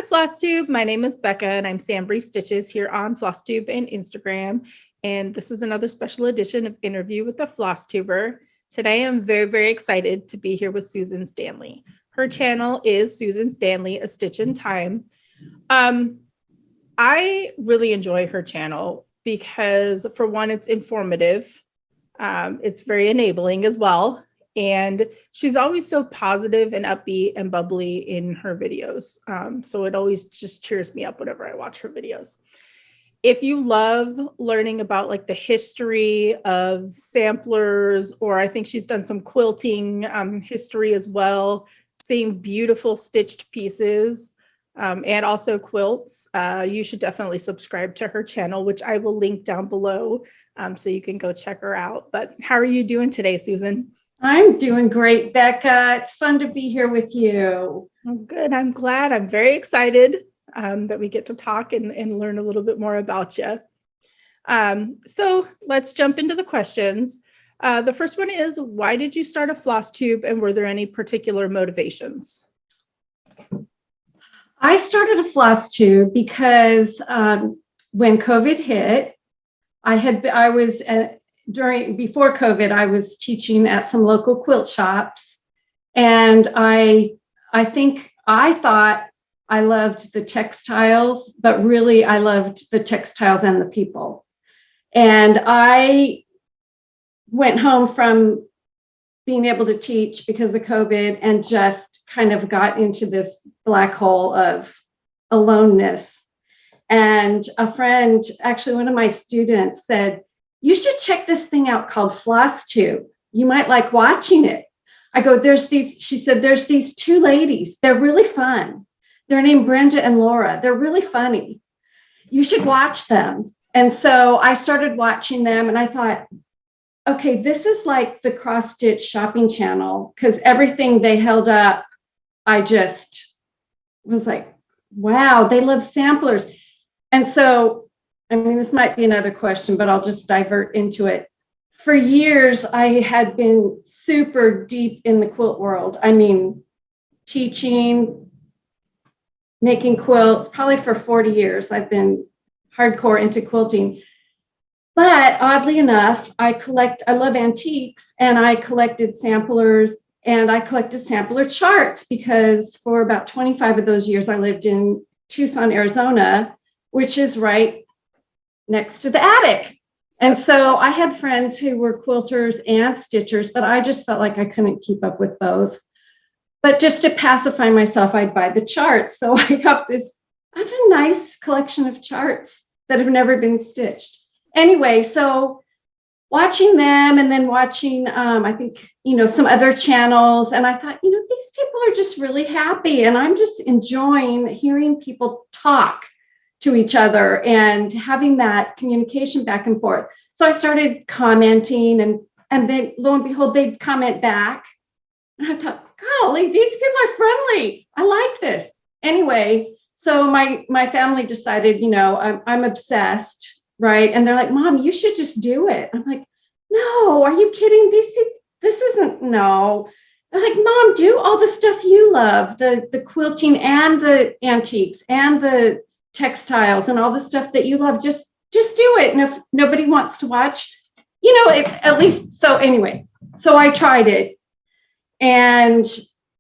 Flosstube. My name is Becca and I'm SamBrie Stitches here on Flosstube and Instagram. And this is another special edition of Interview with a Flosstuber. Today, I'm very, very excited to be here with Susan Stanley. Her channel is Susan Stanley, A Stitch in Time. I really enjoy her channel because, for one, it's informative. It's very enabling as well. And she's always so positive and upbeat and bubbly in her videos. So it always just cheers me up whenever I watch her videos. If you love learning about like the history of samplers, or I think she's done some quilting history as well, seeing beautiful stitched pieces and also quilts, you should definitely subscribe to her channel, which I will link down below so you can go check her out. But how are you doing today, Susan? I'm doing great, Becca. It's fun to be here with you. Oh, good. I'm glad. I'm very excited that we get to talk and learn a little bit more about you. So let's jump into the questions. The first one is, why did you start a floss tube, and were there any particular motivations? I started a floss tube because when COVID hit, before COVID, I was teaching at some local quilt shops, and I thought I loved the textiles, but really I loved the textiles and the people. And I went home from being able to teach because of COVID and just kind of got into this black hole of aloneness. And a friend, actually one of my students, said, "You should check this thing out called Flosstube. You might like watching it." I go, she said, there's these two ladies. They're really fun. They're named Brenda and Laura. They're really funny. You should watch them. And so I started watching them and I thought, okay, this is like the cross stitch shopping channel, because everything they held up, I just was like, wow, they love samplers. And so, I mean, this might be another question, but I'll just divert into it. For years, I had been super deep in the quilt world. I mean, teaching, making quilts, probably for 40 years, I've been hardcore into quilting. But oddly enough, I love antiques, and I collected samplers, and I collected sampler charts because for about 25 of those years, I lived in Tucson, Arizona, which is right next to the attic. And so I had friends who were quilters and stitchers, but I just felt like I couldn't keep up with both. But just to pacify myself, I'd buy the charts. So I have a nice collection of charts that have never been stitched. Anyway, so watching them and then watching, I think, some other channels. And I thought, these people are just really happy. And I'm just enjoying hearing people talk to each other and having that communication back and forth. So I started commenting, and then lo and behold, they'd comment back. And I thought, golly, these people are friendly. I like this. Anyway, so my family decided, I'm obsessed, right? And they're like, Mom, you should just do it. I'm like, no, are you kidding? These people, this isn't, no. They're like, Mom, do all the stuff you love, the quilting and the antiques and the textiles and all the stuff that you love. Just do it. And if nobody wants to watch, at least. So anyway, so I tried it, and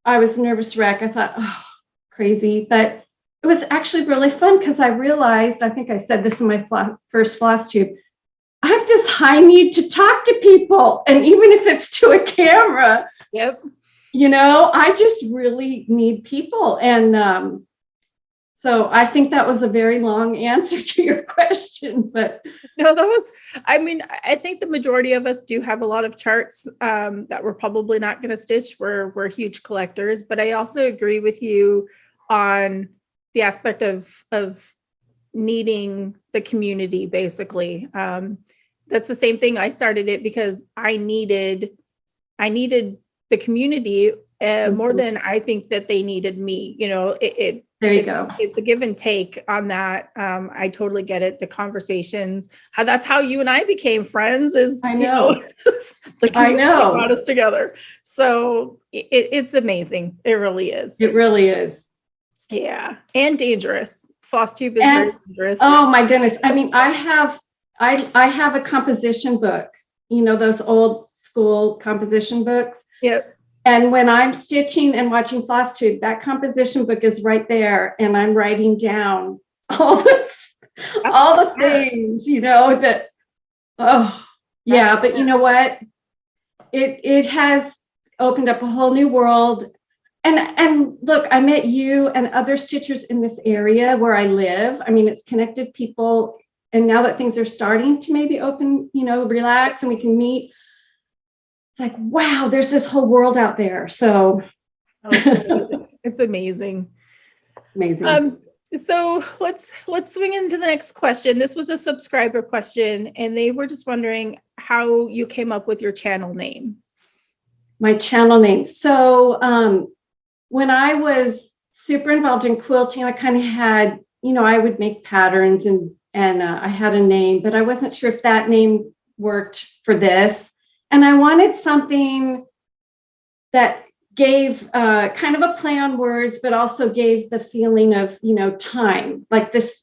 I was a nervous wreck. I thought, oh, crazy. But it was actually really fun because I realized, I think I said this in my first floss tube, I have this high need to talk to people. And even if it's to a camera, yep. I just really need people. And so I think that was a very long answer to your question, but no, I think the majority of us do have a lot of charts that we're probably not going to stitch. We're huge collectors, but I also agree with you on the aspect of needing the community, basically. That's the same thing. I started it because I needed the community more than I think that they needed me. There you go. It's a give and take on that. I totally get it. The conversations, that's how you and I became friends. I know. I know. Brought us together. So it's amazing. It really is. It really is. Yeah. And dangerous. Floss tube is very And dangerous. oh my goodness. I mean, I have a composition book, those old school composition books. Yep. And when I'm stitching and watching Flosstube, that composition book is right there, and I'm writing down all the things, that. Oh, yeah. But you know what? It has opened up a whole new world. And look, I met you and other stitchers in this area where I live. I mean, it's connected people. And now that things are starting to maybe open, relax, and we can meet, it's like, wow, there's this whole world out there. So it's amazing. Amazing. So let's swing into the next question. This was a subscriber question, and they were just wondering how you came up with your channel name. My channel name. So when I was super involved in quilting, I kind of had, I would make patterns and I had a name, but I wasn't sure if that name worked for this. And I wanted something that gave kind of a play on words, but also gave the feeling of, time, like this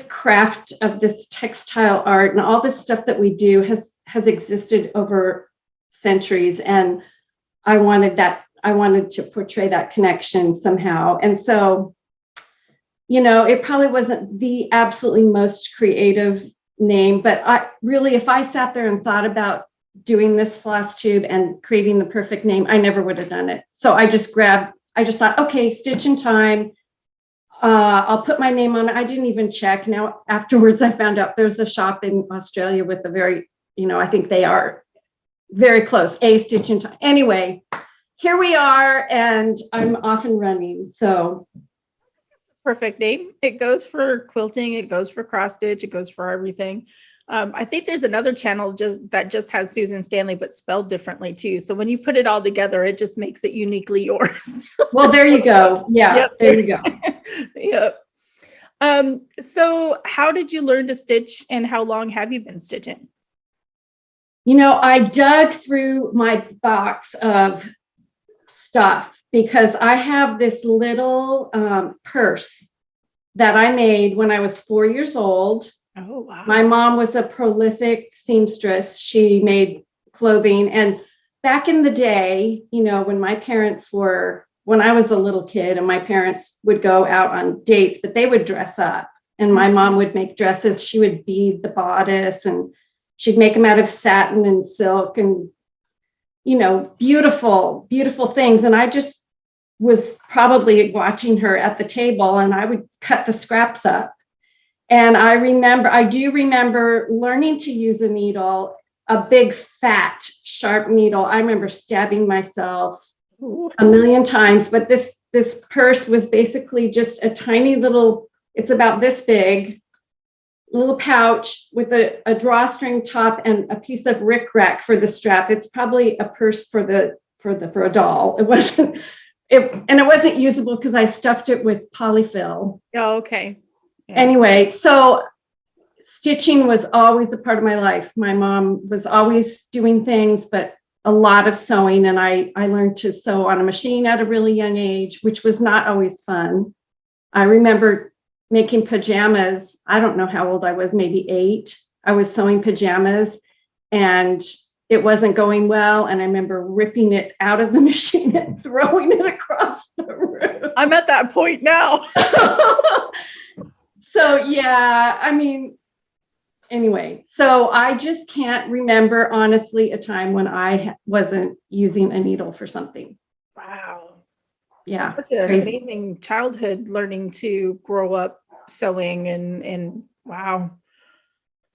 craft of this textile art and all this stuff that we do has existed over centuries. And I wanted to portray that connection somehow. And so, it probably wasn't the absolutely most creative name, but if I sat there and thought about doing this floss tube and creating the perfect name, I never would have done it. So I just thought, okay, Stitch in Time. I'll put my name on it. I didn't even check. Now, afterwards, I found out there's a shop in Australia with a very, I think they are very close, A Stitch in Time. Anyway, here we are, and I'm off and running. So perfect name. It goes for quilting, it goes for cross stitch, it goes for everything. I think there's another channel that just has Susan Stanley, but spelled differently too. So when you put it all together, it just makes it uniquely yours. Well, there you go. Yeah, yep. There you go. Yep. So how did you learn to stitch, and how long have you been stitching? I dug through my box of stuff because I have this little purse that I made when I was 4 years old. Oh, wow. My mom was a prolific seamstress. She made clothing. And back in the day, when I was a little kid and my parents would go out on dates, but they would dress up, and my mom would make dresses. She would bead the bodice, and she'd make them out of satin and silk and, beautiful, beautiful things. And I just was probably watching her at the table, and I would cut the scraps up. And I do remember learning to use a needle, a big, fat, sharp needle. I remember stabbing myself a million times, but this purse was basically just a tiny little, it's about this big, little pouch with a drawstring top and a piece of rickrack for the strap. It's probably a purse for a doll. It wasn't usable because I stuffed it with polyfill. Oh, okay. Yeah. Anyway, so stitching was always a part of my life. My mom was always doing things, but a lot of sewing. And I learned to sew on a machine at a really young age, which was not always fun. I remember making pajamas. I don't know how old I was, maybe 8. I was sewing pajamas and it wasn't going well. And I remember ripping it out of the machine and throwing it across the room. I'm at that point now. So, yeah, I mean, anyway, so I just can't remember, honestly, a time when I wasn't using a needle for something. Wow. Yeah. Such an amazing childhood, learning to grow up sewing and wow.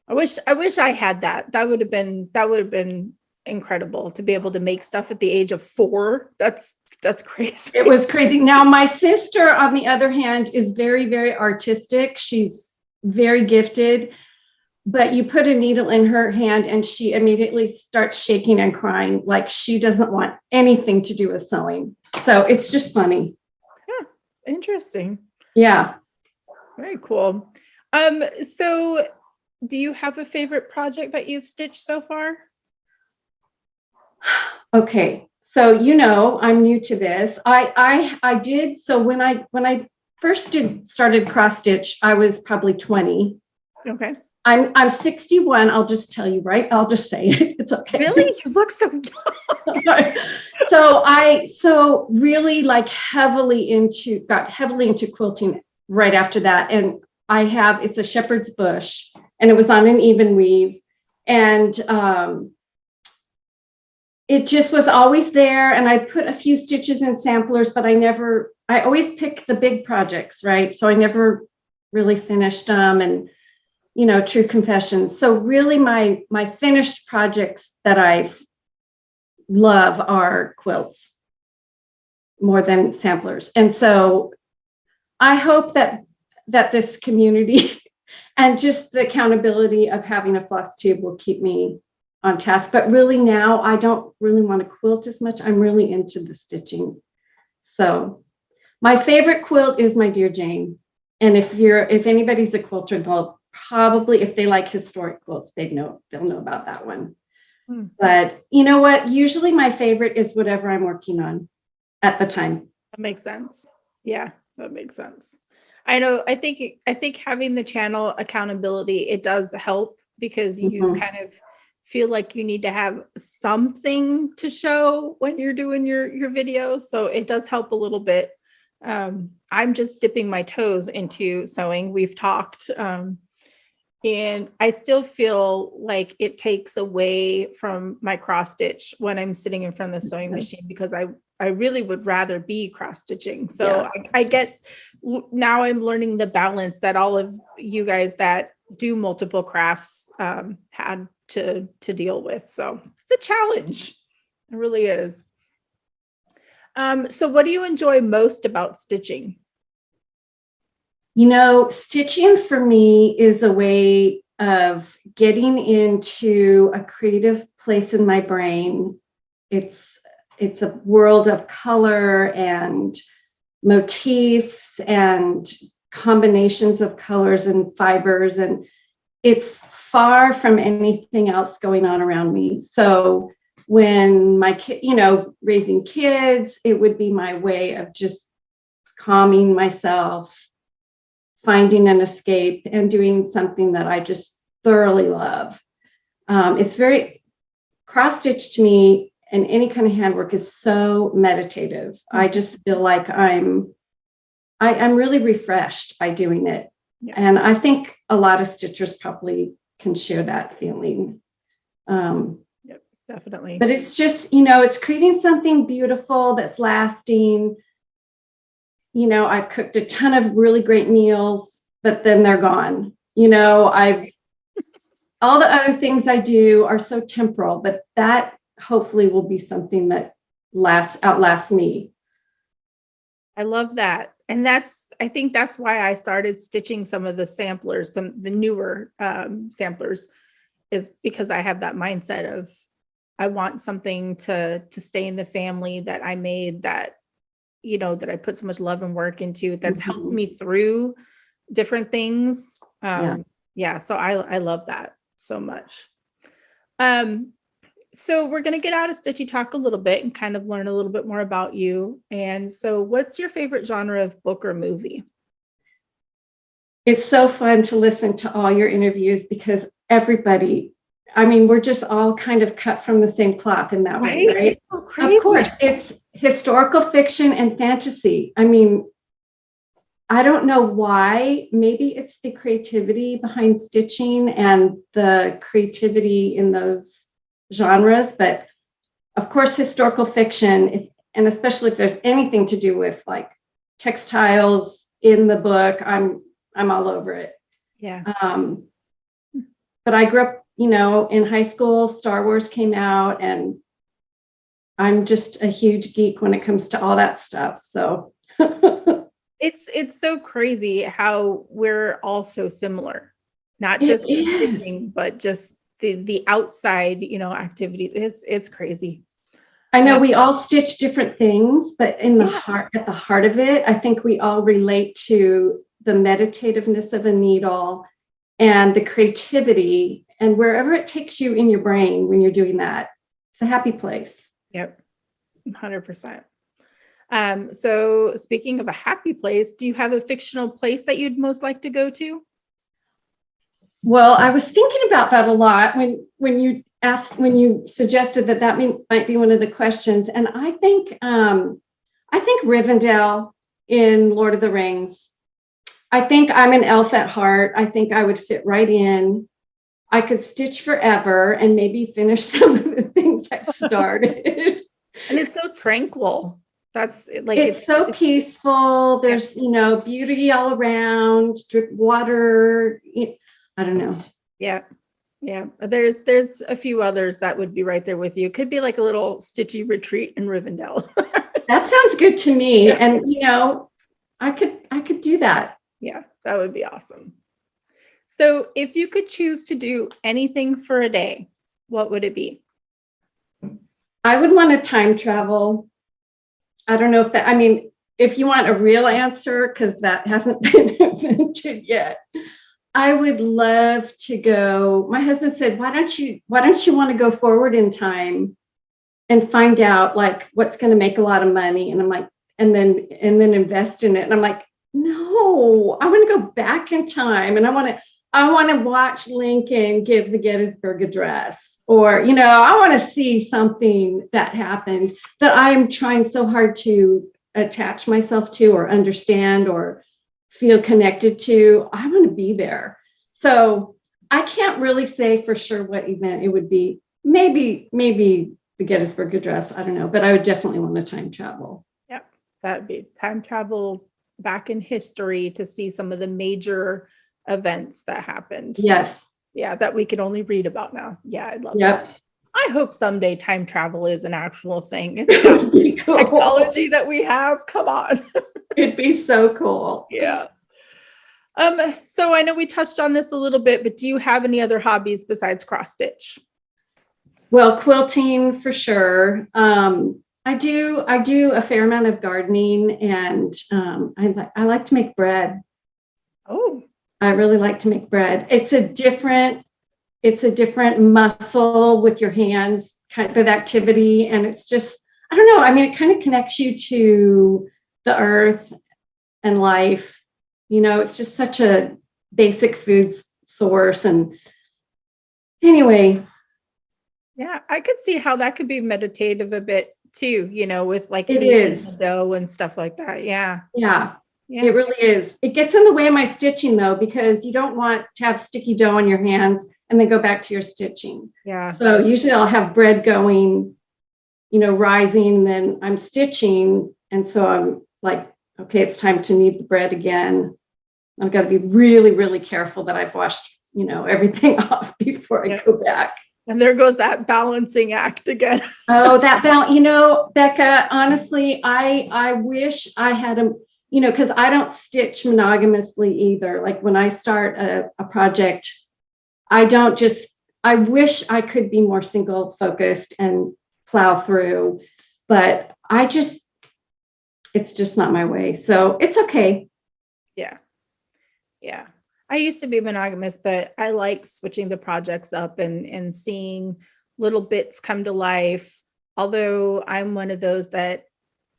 I wish I had that. That would have been incredible to be able to make stuff at the age of 4. That's crazy. It was crazy. Now, my sister, on the other hand, is very, very artistic. She's very gifted, but you put a needle in her hand and she immediately starts shaking and crying like she doesn't want anything to do with sewing. So it's just funny. Yeah, interesting. Yeah. Very cool. So do you have a favorite project that you've stitched so far? Okay. So, I'm new to this. I did. So when I first started cross stitch, I was probably 20. Okay. I'm 61. I'll just tell you, right? I'll just say it. It's okay. Really? You look so young. So really like got heavily into quilting right after that. And it's a shepherd's bush, and it was on an even weave. And it just was always there. And I put a few stitches in samplers, but I always pick the big projects, right? So I never really finished them, and, true confession. So really my finished projects that I love are quilts more than samplers. And so I hope that this community and just the accountability of having a floss tube will keep me on task. But really now I don't really want to quilt as much. I'm really into the stitching. So my favorite quilt is my Dear Jane. And if anybody's a quilter, they'll probably, if they like historic quilts, they'll know about that one. But you know what? Usually my favorite is whatever I'm working on at the time. That makes sense. Yeah, that makes sense. I know. I think having the channel accountability, it does help, because you kind of feel like you need to have something to show when you're doing your videos. So it does help a little bit. I'm just dipping my toes into sewing. We've talked, and I still feel like it takes away from my cross stitch when I'm sitting in front of the sewing machine, because I really would rather be cross stitching. So I get, now I'm learning the balance that all of you guys that do multiple crafts had to deal with. So it's a challenge. It really is. So what do you enjoy most about stitching? Stitching for me is a way of getting into a creative place in my brain. It's a world of color and motifs and combinations of colors and fibers, and it's far from anything else going on around me. So when my kid, raising kids, it would be my way of just calming myself, finding an escape, and doing something that I just thoroughly love. It's very cross stitch to me, and any kind of handwork is so meditative. I just feel like I'm really refreshed by doing it. Yeah. And I think a lot of stitchers probably can share that feeling. Yep, definitely. But it's just, it's creating something beautiful that's lasting. I've cooked a ton of really great meals, but then they're gone. All the other things I do are so temporal, but that hopefully will be something that outlasts me. I love that. And I think that's why I started stitching some of the samplers, the newer samplers, is because I have that mindset of, I want something to stay in the family that I made, that, that I put so much love and work into, that's helped me through different things. Yeah. So I love that so much. So we're going to get out of Stitchy Talk a little bit and kind of learn a little bit more about you. And so what's your favorite genre of book or movie? It's so fun to listen to all your interviews, because everybody, we're just all kind of cut from the same cloth in that way, right? Oh, crazy. Of course, it's historical fiction and fantasy. I don't know why. Maybe it's the creativity behind stitching and the creativity in those genres, but of course historical fiction, and especially if there's anything to do with like textiles in the book, I'm all over it. Yeah. But I grew up, in high school, Star Wars came out, and I'm just a huge geek when it comes to all that stuff. So it's so crazy how we're all so similar, not just stitching, but just the outside, activities. It's crazy. I know we all stitch different things, but at the heart of it, I think we all relate to the meditativeness of a needle and the creativity, and wherever it takes you in your brain when you're doing that, it's a happy place. Yep. 100%. So speaking of a happy place, do you have a fictional place that you'd most like to go to? Well, I was thinking about that a lot when you suggested that might be one of the questions, and I think Rivendell in Lord of the Rings. I think I'm an elf at heart. I think I would fit right in. I could stitch forever and maybe finish some of the things I've started. And it's so tranquil. That's like It's so peaceful. There's, beauty all around, drip water. I don't know. Yeah. Yeah. There's a few others that would be right there with you. It could be like a little stitchy retreat in Rivendell. That sounds good to me. And I could do that. Yeah, that would be awesome. So if you could choose to do anything for a day, what would it be? I would want to time travel. I don't know if you want a real answer, because that hasn't been invented yet. I would love to go. My husband said, why don't you want to go forward in time and find out like what's going to make a lot of money? And I'm like, and then invest in it. And I'm like, no, I want to go back in time, and I want to watch Lincoln give the Gettysburg Address, or I want to see something that happened that I am trying so hard to attach myself to or understand or feel connected to. I want to be there. So I can't really say for sure what event it would be. Maybe the Gettysburg Address. I don't know, but I would definitely want to time travel. Yep, that'd be time travel back in history to see some of the major events that happened. Yes. Yeah, that we can only read about now. Yeah, I'd love Yep. that. I hope someday time travel is an actual thing. It's got be cool. Technology that we have. Come on. It'd be so cool. Yeah. So I know we touched on this a little bit, but do you have any other hobbies besides cross stitch? Well, quilting for sure. I do a fair amount of gardening, and I like to make bread. Oh, I really like to make bread. It's a different muscle with your hands kind of activity, and it's just, I don't know. I mean, it kind of connects you to the earth and life. It's just such a basic food source. And anyway. Yeah, I could see how that could be meditative a bit too, with like it is the dough and stuff like that. Yeah. Yeah. It really is. It gets in the way of my stitching though, because you don't want to have sticky dough on your hands and then go back to your stitching. Yeah. So usually I'll have bread going, rising, and then I'm stitching. And so I'm like, okay, it's time to knead the bread again. I've got to be really, really careful that I've washed, everything off before I go back. And there goes that balancing act again. Oh, that balance, Becca, honestly, I wish I had because I don't stitch monogamously either. Like when I start a project, I wish I could be more single focused and plow through, but it's just not my way. So it's okay. Yeah. Yeah. I used to be monogamous, but I like switching the projects up and seeing little bits come to life. Although I'm one of those that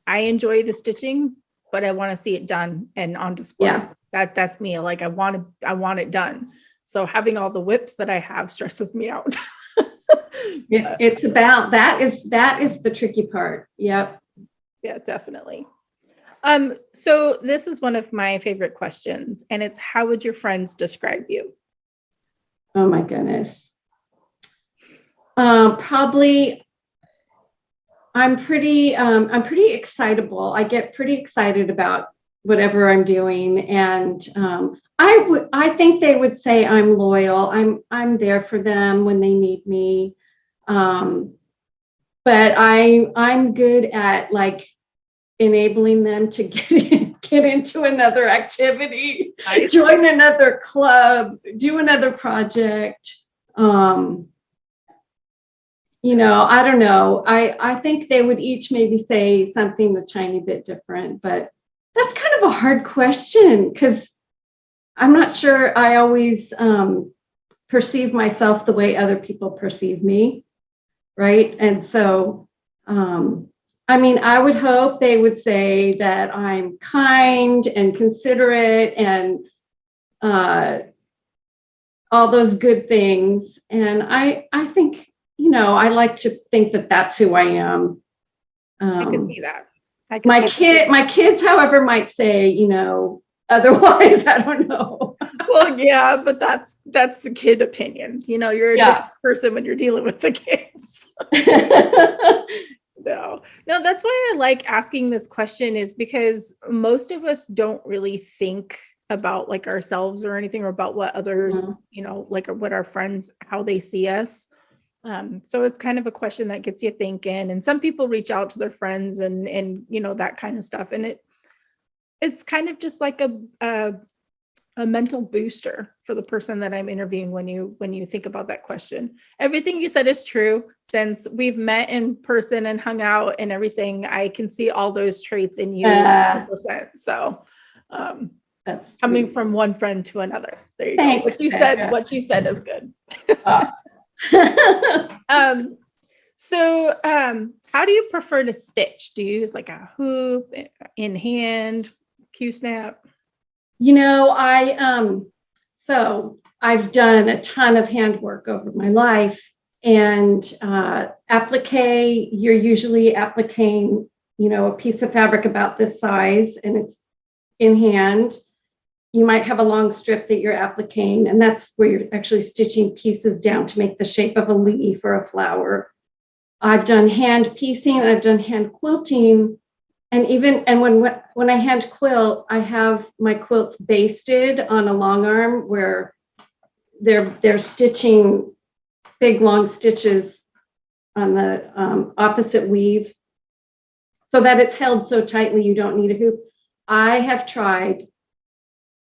I enjoy the stitching, but I want to see it done and on display. Yeah. That's me. Like I want it done. So having all the whips that I have stresses me out. It's about that is the tricky part. Yep. Yeah, definitely. So this is one of my favorite questions, and it's, how would your friends describe you? Oh my goodness. Probably I'm pretty excitable. I get pretty excited about whatever I'm doing. And I think they would say I'm loyal. I'm there for them when they need me. But I'm good at like enabling them to get into another activity, join another club, do another project. I don't know. I think they would each maybe say something a tiny bit different, but that's kind of a hard question because I'm not sure I always perceive myself the way other people perceive me. Right. And so I mean, I would hope they would say that I'm kind and considerate and all those good things. And I think, I like to think that that's who I am. I can see that. My kids, however, might say, otherwise. I don't know. Well, yeah, but that's the kid opinion. You're a different person when you're dealing with the kids. No, that's why I like asking this question, is because most of us don't really think about like ourselves or anything, or about what others, like what our friends, how they see us. So it's kind of a question that gets you thinking. And some people reach out to their friends and that kind of stuff. And it's kind of just like a mental booster for the person that I'm interviewing when you think about that question. Everything you said is true. Since we've met in person and hung out and everything, I can see all those traits in you 100%. So that's coming from one friend to another. There you go. What you said is good. So how do you prefer to stitch? Do you use like a hoop, in hand, Q-snap? I've done a ton of handwork over my life, and applique, you're usually appliquing, a piece of fabric about this size, and it's in hand. You might have a long strip that you're appliquing, and that's where you're actually stitching pieces down to make the shape of a leaf or a flower. I've done hand piecing, and I've done hand quilting. And when I hand quilt, I have my quilts basted on a long arm where they're stitching big long stitches on the opposite weave, so that it's held so tightly you don't need a hoop. I have tried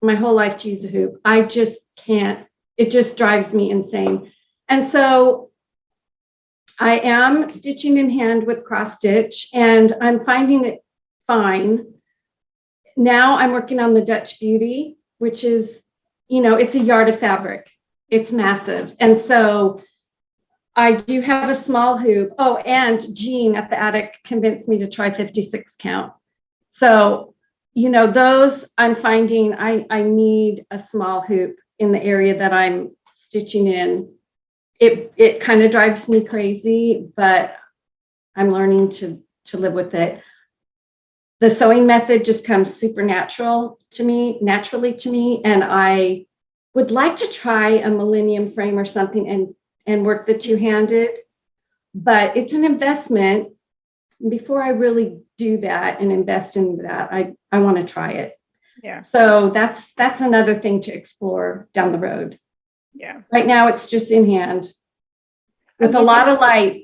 my whole life to use a hoop. I just can't. It just drives me insane. And so I am stitching in hand with cross stitch, and I'm finding it fine. Now I'm working on the Dutch Beauty, which is, it's a yard of fabric. It's massive. And so I do have a small hoop. Oh, and Jean at the attic convinced me to try 56 count. So, those I'm finding I need a small hoop in the area that I'm stitching in. It kind of drives me crazy, but I'm learning to live with it. The sewing method just comes naturally to me. And I would like to try a millennium frame or something and work the two-handed, but it's an investment. Before I really do that and invest in that, I want to try it. Yeah. So that's another thing to explore down the road. Yeah. Right now it's just in hand with a lot of light.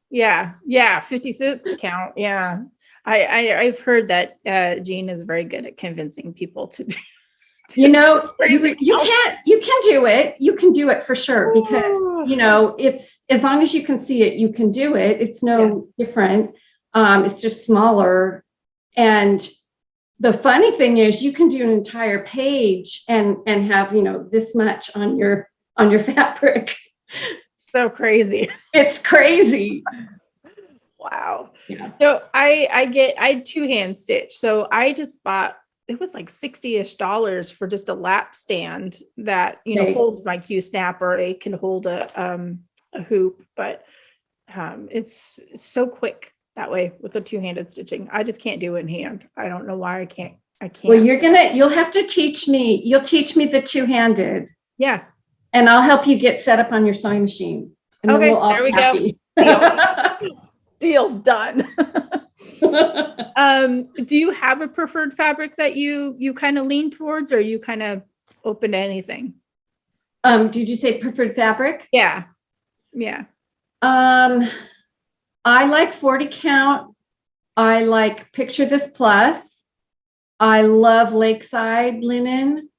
Yeah. 56 count. Yeah. I've heard that Jean is very good at convincing people to do. You can do it. You can do it for sure, because it's, as long as you can see it, you can do it. It's no different. It's just smaller. And the funny thing is, you can do an entire page and have this much on your fabric. So crazy. It's crazy. Wow. Yeah. So I two-hand stitch. So I just bought, it was like $60-ish for just a lap stand that, holds my Q-snap, or it can hold a hoop, but it's so quick that way with the two-handed stitching. I just can't do it in hand. I don't know why I can't. Well, you'll have to teach me. You'll teach me the two-handed. Yeah. And I'll help you get set up on your sewing machine. And okay, then we'll all there we happy. go. Deal done. Do you have a preferred fabric that you kind of lean towards, or are you kind of open to anything? Did you say preferred fabric? Yeah. I like 40 count. I like Picture This Plus. I love Lakeside linen.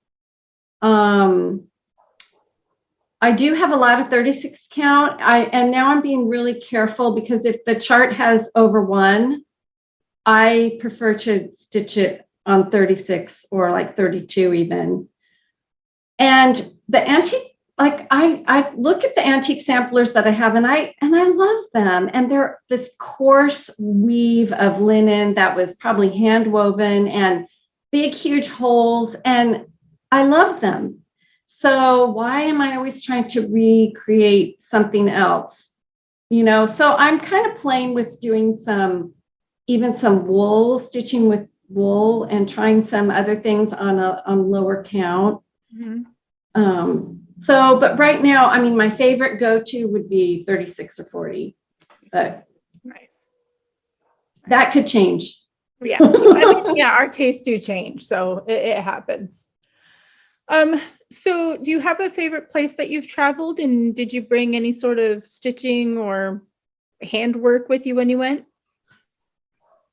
I do have a lot of 36 count. And now I'm being really careful, because if the chart has over 1, I prefer to stitch it on 36 or like 32 even. And the like I look at the antique samplers that I have, and I love them. And they're this coarse weave of linen that was probably hand woven and big, huge holes. And I love them. So why am I always trying to recreate something else? So I'm kind of playing with doing even some wool, stitching with wool, and trying some other things on lower count. Mm-hmm. But right now, I mean, my favorite go-to would be 36 or 40, but Nice. that could change. Yeah. I mean, yeah, our tastes do change, so it happens. So do you have a favorite place that you've traveled, and did you bring any sort of stitching or handwork with you when you went?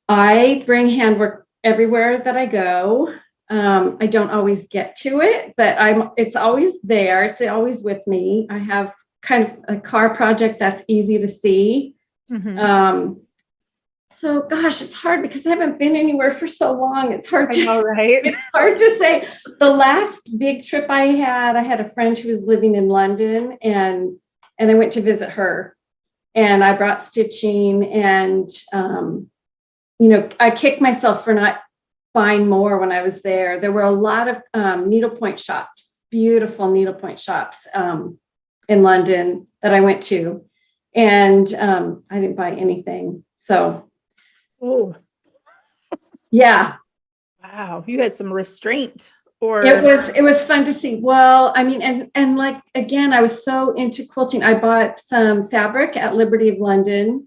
I bring handwork everywhere that I go. I don't always get to it, but it's always there. It's always with me. I have kind of a car project that's easy to see. Mm-hmm. So gosh, it's hard because I haven't been anywhere for so long. It's hard to know, right? It's hard to say. The last big trip I had a friend who was living in London, and I went to visit her, and I brought stitching, and I kicked myself for not buying more when I was there. There were a lot of needlepoint shops, beautiful needlepoint shops in London that I went to, and I didn't buy anything. So, Oh, yeah. wow. You had some restraint. Or It was fun to see. Well, I mean, and like, again, I was so into quilting. I bought some fabric at Liberty of London,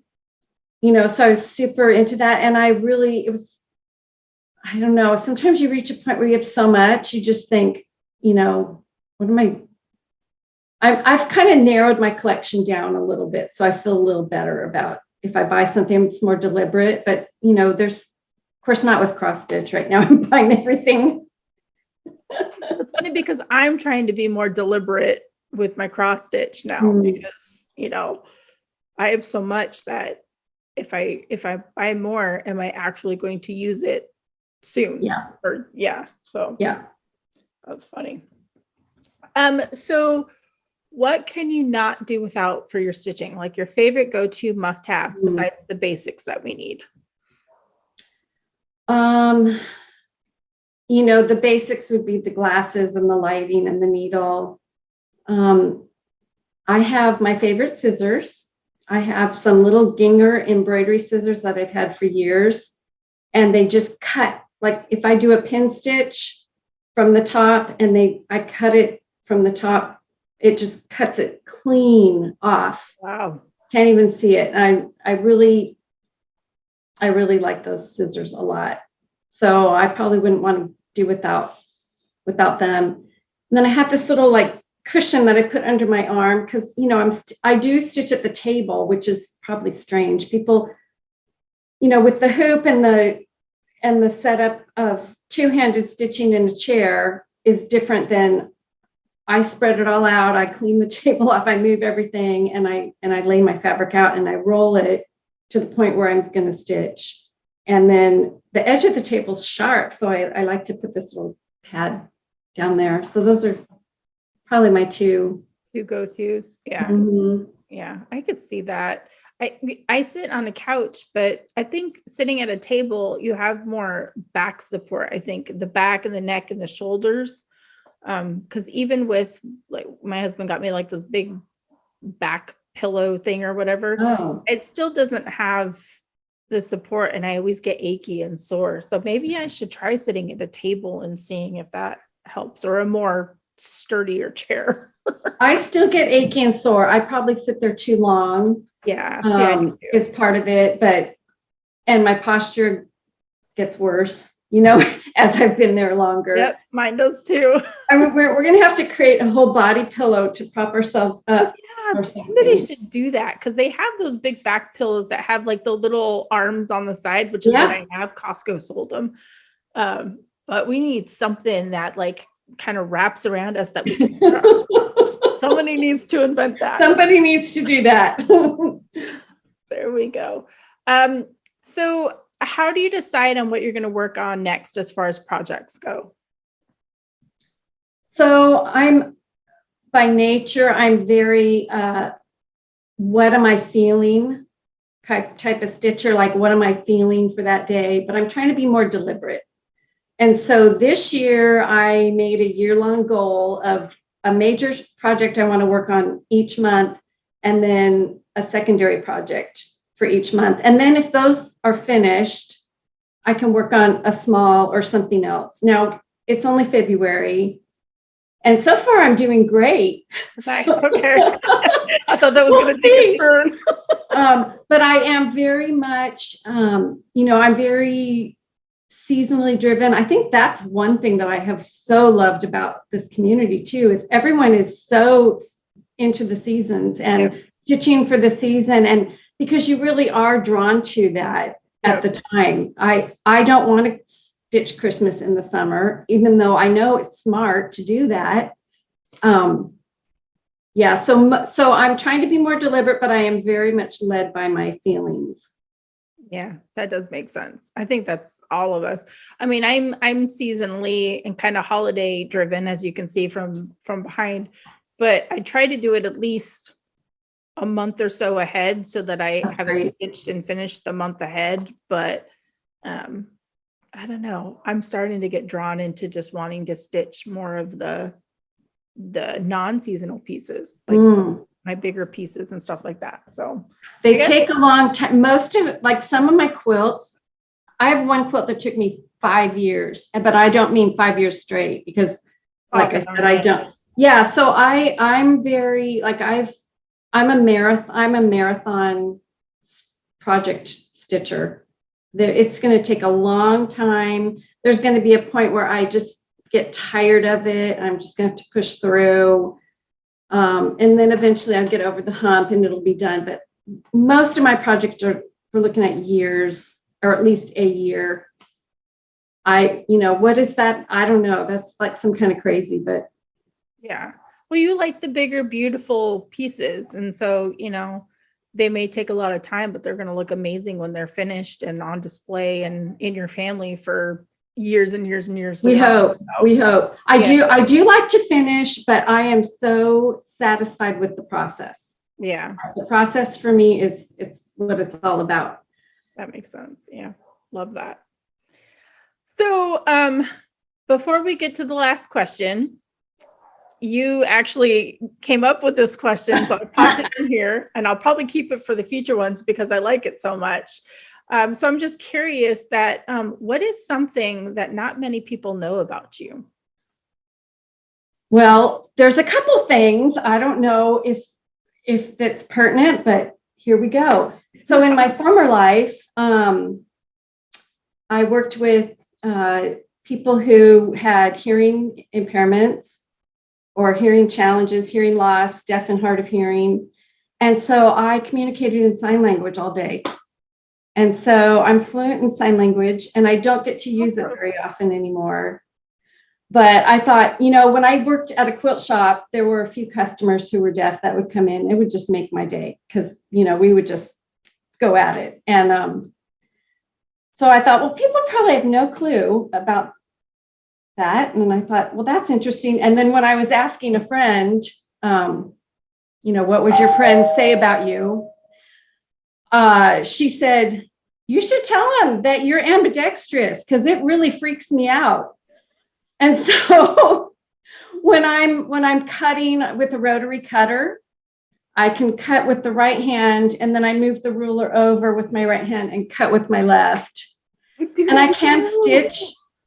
so I was super into that. And I don't know, sometimes you reach a point where you have so much, you just think, what am I've kind of narrowed my collection down a little bit. So I feel a little better about if I buy something, it's more deliberate, but there's, of course, not with cross stitch right now. I'm buying everything. It's funny because I'm trying to be more deliberate with my cross stitch now because, I have so much that if I buy more, am I actually going to use it soon? Yeah. So yeah. That's funny. So what can you not do without for your stitching? Like your favorite go-to must-have besides the basics that we need? The basics would be the glasses and the lighting and the needle. I have my favorite scissors. I have some little Ginger embroidery scissors that I've had for years, and they just cut. Like if I do a pin stitch from the top and I cut it from the top, it just cuts it clean off. Wow. Can't even see it. And I really like those scissors a lot. So I probably wouldn't want to do without them. And then I have this little like cushion that I put under my arm because I do stitch at the table, which is probably strange. People, with the hoop and the setup of two-handed stitching in a chair is different than I spread it all out. I clean the table up, I move everything, and I lay my fabric out and I roll it to the point where I'm going to stitch. And then the edge of the table is sharp, so I like to put this little pad down there. So those are probably my two go-tos. Yeah. Mm-hmm. Yeah, I could see that. I sit on a couch, but I think sitting at a table, you have more back support. I think the back and the neck and the shoulders. Because even with like my husband got me like this big back pillow thing or whatever, it still doesn't have the support, and I always get achy and sore. So maybe I should try sitting at a table and seeing if that helps, or a more sturdier chair. I still get achy and sore. I probably sit there too long. Yeah, is part of it, and my posture gets worse, as I've been there longer. Yep, mine does too. I mean, we're going to have to create a whole body pillow to prop ourselves up. Yeah, somebody should do that because they have those big back pillows that have like the little arms on the side, which is what I have. Costco sold them. But we need something that like kind of wraps around us that we can somebody needs to invent that. Somebody needs to do that. There we go. So how do you decide on what you're going to work on next as far as projects go? So I'm by nature, I'm very, what am I feeling type of stitcher, like what am I feeling for that day? But I'm trying to be more deliberate. And so this year I made a year-long goal of a major project I want to work on each month, and then a secondary project for each month. And then if those are finished, I can work on a small or something else. Now it's only February, and so far I'm doing great. Nice. Okay. I thought that was going to take a turn. But I am very much, I'm very seasonally driven. I think that's one thing that I have so loved about this community too, is everyone is so into the seasons and stitching for the season. And because you really are drawn to that at the time. I don't want to stitch Christmas in the summer, even though I know it's smart to do that. So I'm trying to be more deliberate, but I am very much led by my feelings. Yeah, that does make sense. I think that's all of us. I mean, I'm seasonally and kind of holiday driven, as you can see from behind, but I try to do it at least a month or so ahead so that I have it stitched and finished the month ahead. But I don't know. I'm starting to get drawn into just wanting to stitch more of the non-seasonal pieces, like my bigger pieces and stuff like that. So they take a long time. Most of it, like some of my quilts, I have one quilt that took me 5 years, but I don't mean 5 years straight, because like I said, I don't. Yeah. So I'm very like I'm a marathon project stitcher. It's going to take a long time. There's going to be a point where I just get tired of it. I'm just going to have to push through. And then eventually I'll get over the hump and it'll be done. But most of my projects we're looking at years, or at least a year. What is that? I don't know. That's like some kind of crazy, but. Yeah. Well, you like the bigger, beautiful pieces. And so, they may take a lot of time, but they're going to look amazing when they're finished and on display and in your family for years and years and years. We hope. I do like to finish, but I am so satisfied with the process. Yeah. The process for me it's what it's all about. That makes sense. Yeah. Love that. So, before we get to the last question, you actually came up with this question, so I popped it in here, and I'll probably keep it for the future ones because I like it so much. So I'm just curious that what is something that not many people know about you? Well, there's a couple things. I don't know if that's pertinent, but here we go. So in my former life, I worked with people who had hearing impairments or hearing challenges, hearing loss, deaf and hard of hearing. And so I communicated in sign language all day. And so I'm fluent in sign language, and I don't get to use it very often anymore. But I thought, when I worked at a quilt shop, there were a few customers who were deaf that would come in. It would just make my day because, we would just go at it. And so I thought, well, people probably have no clue about that. And I thought, well, that's interesting. And then when I was asking a friend, what would your friends say about you? She said, you should tell them that you're ambidextrous because it really freaks me out. And so when I'm cutting with a rotary cutter, I can cut with the right hand, and then I move the ruler over with my right hand and cut with my left. And I can stitch.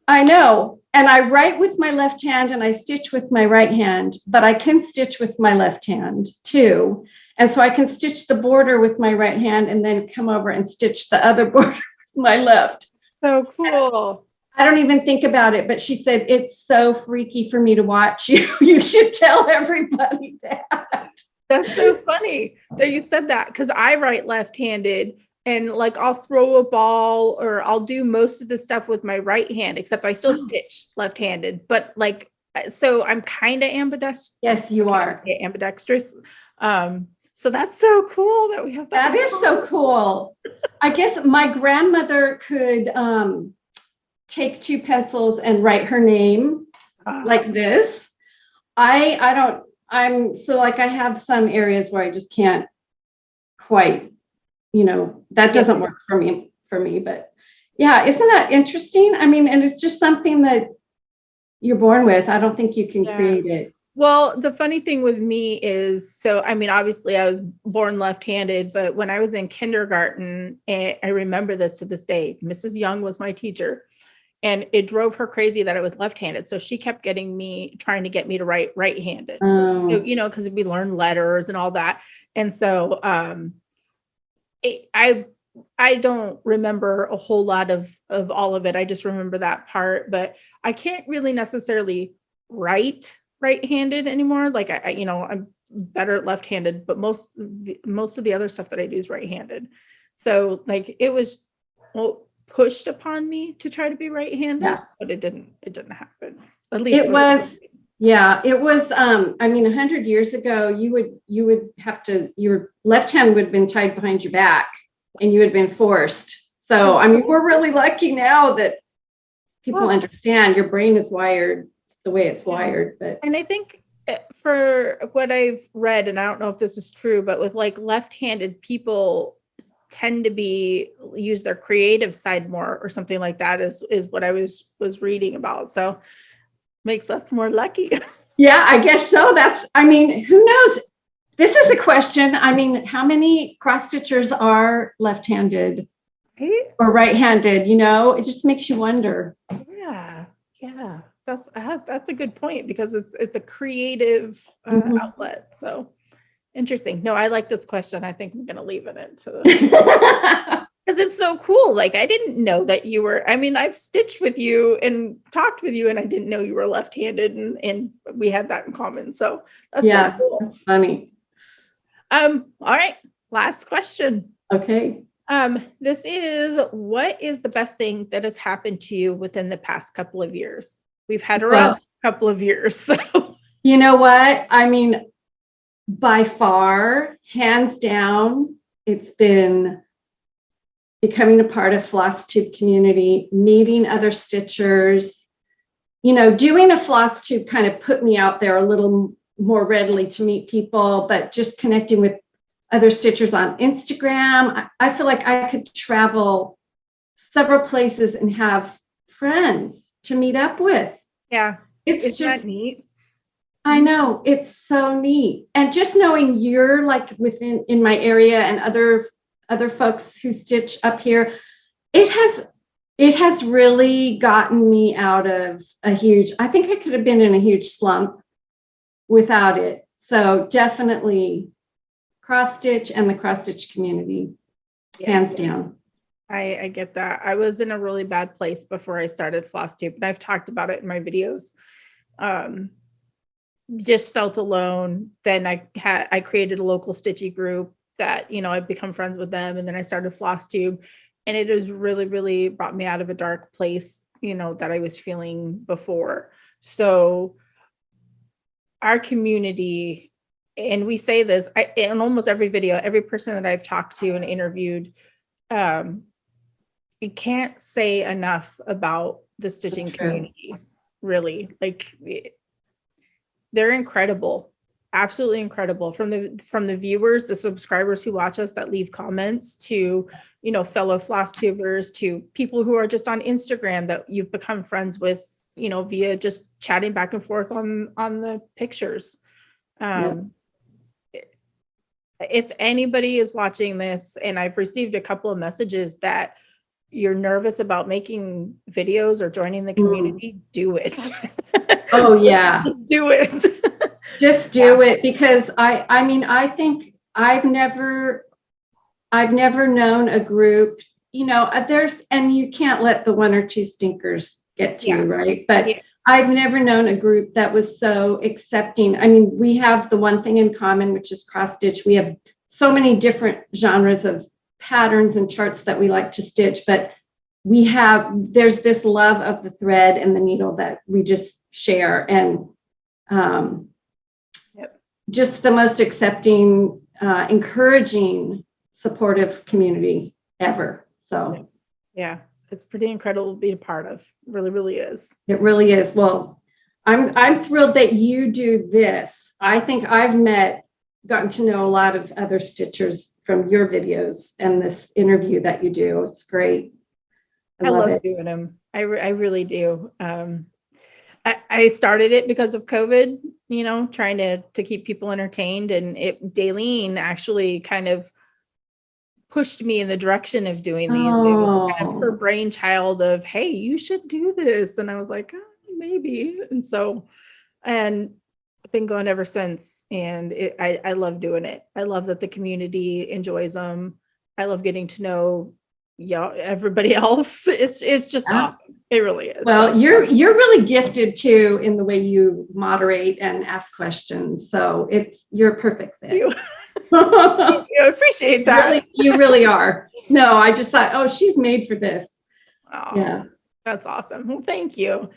I know. And I write with my left hand and I stitch with my right hand, but I can stitch with my left hand too. And so I can stitch the border with my right hand and then come over and stitch the other border with my left. So cool. I don't even think about it, but she said, it's so freaky for me to watch you. You should tell everybody that. That's so funny that you said that, because I write left-handed, and like I'll throw a ball or I'll do most of the stuff with my right hand, except I still stitch left-handed. But like, so I'm kind of ambidextrous. Yes, you are. Ambidextrous. So that's so cool that we have that. That is so cool. I guess my grandmother could take 2 pencils and write her name like this. I so like I have some areas where I just can't quite, that doesn't work for me, but yeah, isn't that interesting? I mean, and it's just something that you're born with. I don't think you can create it. Well, the funny thing with me is, so, I mean, obviously I was born left-handed, but when I was in kindergarten, and I remember this to this day, Mrs. Young was my teacher, and it drove her crazy that I was left-handed. So she kept trying to get me to write right-handed, so, because we learned letters and all that. And so I don't remember a whole lot of all of it. I just remember that part, but I can't really necessarily write right-handed anymore. Like I'm better at left-handed, but most of the other stuff that I do is right-handed. So like it was pushed upon me to try to be right-handed, but it didn't happen. At least it was. Yeah, it was. I mean, 100 years ago, you would have to, your left hand would have been tied behind your back and you had been forced. So, I mean, we're really lucky now that people understand your brain is wired the way it's wired. And I think for what I've read, and I don't know if this is true, but with like left-handed people tend to use their creative side more or something like that is what I was reading about. So makes us more lucky. Yeah, I guess so. I mean, who knows? This is a question. I mean, how many cross stitchers are left-handed or right-handed? It just makes you wonder. Yeah. That's a good point, because it's a creative outlet. So interesting. No, I like this question. I think I'm going to leave it because it's so cool. Like, I didn't know that you were, I mean, I've stitched with you and talked with you, and I didn't know you were left-handed, and we had that in common. So that's so cool. That's funny. All right. Last question. Okay. This is, what is the best thing that has happened to you within the past couple of years? We've had around a couple of years. So you know what? I mean, by far, hands down, it's been becoming a part of Flosstube community, meeting other stitchers, doing a Flosstube kind of put me out there a little more readily to meet people, but just connecting with other stitchers on Instagram. I feel like I could travel several places and have friends to meet up with. Yeah. It's just neat. I know, it's so neat. And just knowing you're like in my area and other folks who stitch up here, it has really gotten me out of I think I could have been in a huge slump without it. So definitely cross stitch and the cross stitch community, hands down. I get that. I was in a really bad place before I started Flosstube, and I've talked about it in my videos. Just felt alone. Then I created a local stitchy group that, I've become friends with them, and then I started Flosstube, and it has really, really brought me out of a dark place, that I was feeling before. So our community, and we say this in almost every video, every person that I've talked to and interviewed, you can't say enough about the stitching community, really. Like, they're incredible, absolutely incredible. From the viewers, the subscribers who watch us that leave comments, to, fellow Flosstubers, to people who are just on Instagram that you've become friends with, via just chatting back and forth on the pictures. If anybody is watching this, and I've received a couple of messages that you're nervous about making videos or joining the community, do it. Oh yeah. Just do it. Just do it, because I mean, I think I've never known a group, and you can't let the one or two stinkers get to you, right? But I've never known a group that was so accepting. I mean, we have the one thing in common, which is cross stitch. We have so many different genres of patterns and charts that we like to stitch, but there's this love of the thread and the needle that we just share, and just the most accepting, encouraging, supportive community ever. So yeah, it's pretty incredible to be a part of. It really, really is. It really is. Well, I'm thrilled that you do this. I think I've gotten to know a lot of other stitchers from your videos and this interview that you do. It's great. I love it. doing them. I really do. I started it because of COVID, you know, trying to keep people entertained, and Daleen actually kind of pushed me in the direction of doing these. It was kind of her brainchild of, hey, you should do this. And I was like, oh, maybe. And so, and I've been going ever since. And I love doing it. I love that the community enjoys them. I love getting to know everybody else. It's just awesome. It really is. Well, you're really gifted too in the way you moderate and ask questions. So you're a perfect fit. Thank you. I appreciate that. Really, you really are. No, I just thought, oh, she's made for this. Oh, yeah, that's awesome. Well, thank you.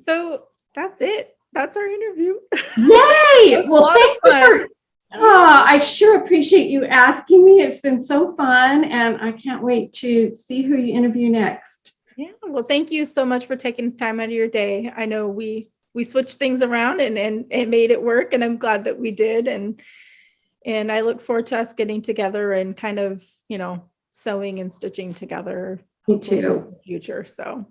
So that's it. That's our interview. Yay! Well, thank you I sure appreciate you asking me. It's been so fun, and I can't wait to see who you interview next. Yeah. Well, thank you so much for taking time out of your day. I know we switched things around and made it work, and I'm glad that we did. And I look forward to us getting together and kind of, you know, sewing and stitching together. Me too. In the future. So.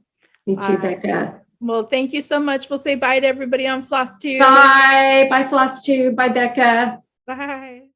Me too, Becca. Well, thank you so much. We'll say bye to everybody on Flosstuber. Bye. Bye, Flosstuber. Bye, Becca. Bye.